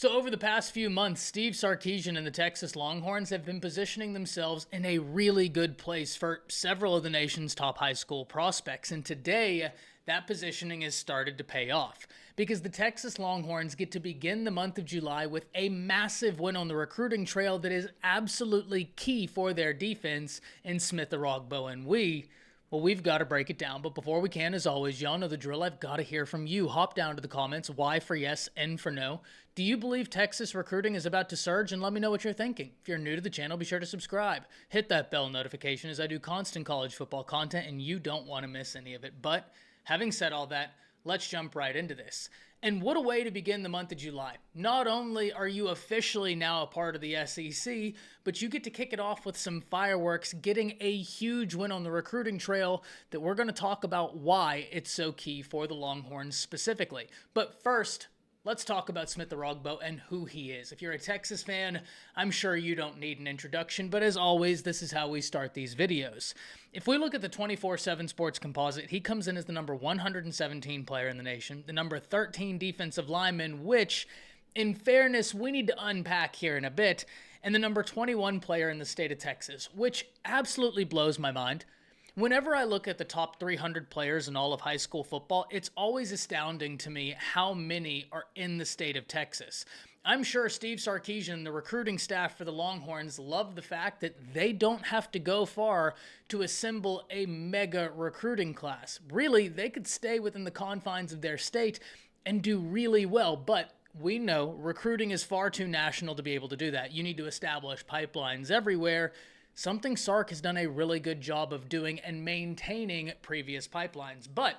So over the past few months, Steve Sarkisian and the Texas Longhorns have been positioning themselves in a really good place for several of the nation's top high school prospects. And today, that positioning has started to pay off because the Texas Longhorns get to begin the month of July with a massive win on the recruiting trail that is absolutely key for their defense in Smith Orogbo. And we've got to break it down. But before we can, as always, y'all know the drill. I've got to hear from you. Hop down to the comments. Y for yes, N for no. Do you believe Texas recruiting is about to surge? And let me know what you're thinking. If you're new to the channel, be sure to subscribe. Hit that bell notification as I do constant college football content and you don't want to miss any of it. But having said all that, let's jump right into this. And what a way to begin the month of July. Not only are you officially now a part of the SEC, but you get to kick it off with some fireworks, getting a huge win on the recruiting trail that we're going to talk about why it's so key for the Longhorns specifically. But first, let's talk about Smith Orogbo and who he is. If you're a Texas fan, I'm sure you don't need an introduction, but as always, this is how we start these videos. If we look at the 24/7 Sports Composite, he comes in as the number 117 player in the nation, the number 13 defensive lineman, which, in fairness, we need to unpack here in a bit, and the number 21 player in the state of Texas, which absolutely blows my mind. Whenever I look at the top 300 players in all of high school football, it's always astounding to me how many are in the state of Texas. I'm sure Steve Sarkisian and the recruiting staff for the Longhorns love the fact that they don't have to go far to assemble a mega recruiting class. Really, they could stay within the confines of their state and do really well, but we know recruiting is far too national to be able to do that. You need to establish pipelines everywhere. Something Sark has done a really good job of doing and maintaining previous pipelines. But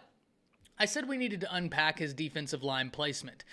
I said we needed to unpack his defensive line placement.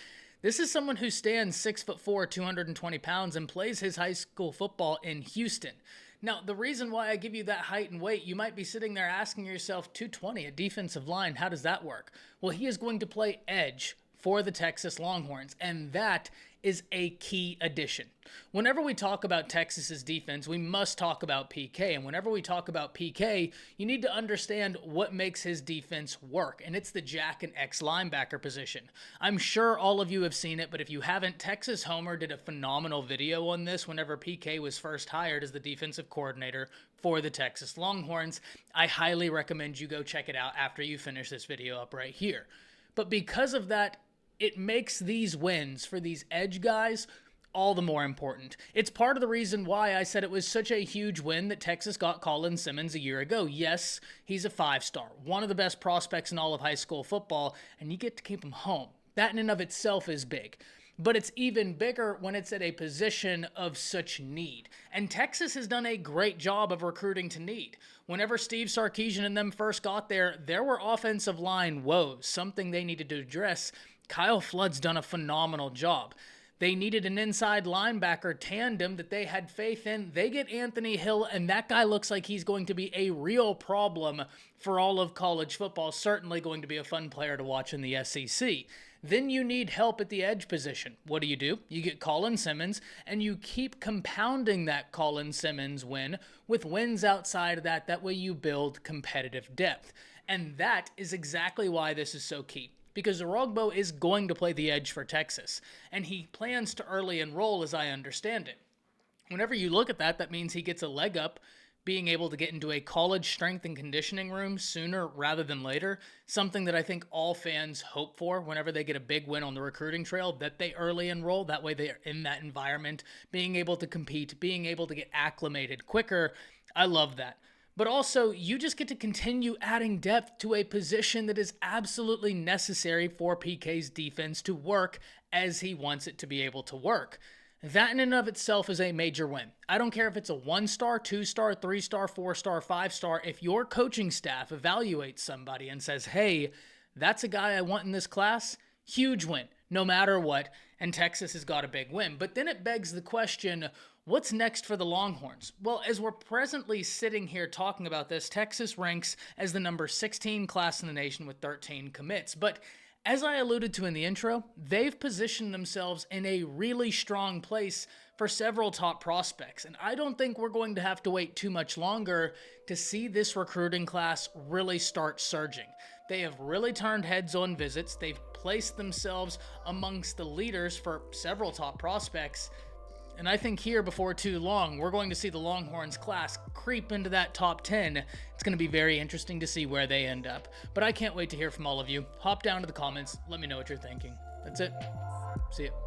This is someone who stands 6'4", 220 pounds and plays his high school football in Houston. Now, the reason why I give you that height and weight, you might be sitting there asking yourself, 220, a defensive line, how does that work? Well, he is going to play edge for the Texas Longhorns, and that is a key addition. Whenever we talk about Texas's defense, we must talk about PK, and whenever we talk about PK, you need to understand what makes his defense work, and it's the Jack and X linebacker position. I'm sure all of you have seen it, but if you haven't, Texas Homer did a phenomenal video on this whenever PK was first hired as the defensive coordinator for the Texas Longhorns. I highly recommend you go check it out after you finish this video up right here. But because of that, it makes these wins for these edge guys all the more important. It's part of the reason why I said it was such a huge win that Texas got Colin Simmons a year ago. Yes, he's a 5-star, one of the best prospects in all of high school football, and you get to keep him home. That in and of itself is big. But it's even bigger when it's at a position of such need. And Texas has done a great job of recruiting to need. Whenever Steve Sarkisian and them first got there were offensive line woes, something they needed to address. Kyle Flood's done a phenomenal job. They needed an inside linebacker tandem that they had faith in. They get Anthony Hill, and that guy looks like he's going to be a real problem for all of college football. Certainly going to be a fun player to watch in the SEC. Then you need help at the edge position. What do? You get Colin Simmons, and you keep compounding that Colin Simmons win with wins outside of that. That way you build competitive depth. And that is exactly why this is so key. Because Orogbo is going to play the edge for Texas, and he plans to early enroll as I understand it. Whenever you look at that, that means he gets a leg up being able to get into a college strength and conditioning room sooner rather than later, something that I think all fans hope for whenever they get a big win on the recruiting trail, that they early enroll. That way they are in that environment, being able to compete, being able to get acclimated quicker. I love that. But also, you just get to continue adding depth to a position that is absolutely necessary for PK's defense to work as he wants it to be able to work. That in and of itself is a major win. I don't care if it's a 1-star, 2-star, 3-star, 4-star, 5-star. If your coaching staff evaluates somebody and says, hey, that's a guy I want in this class, huge win, no matter what. And Texas has got a big win. But then it begs the question, what's next for the Longhorns? Well, as we're presently sitting here talking about this, Texas ranks as the number 16 class in the nation with 13 commits. But as I alluded to in the intro, they've positioned themselves in a really strong place for several top prospects. And I don't think we're going to have to wait too much longer to see this recruiting class really start surging. They have really turned heads on visits. They've placed themselves amongst the leaders for several top prospects. And I think here, before too long, we're going to see the Longhorns class creep into that top 10. It's going to be very interesting to see where they end up. But I can't wait to hear from all of you. Hop down to the comments. Let me know what you're thinking. That's it. See ya.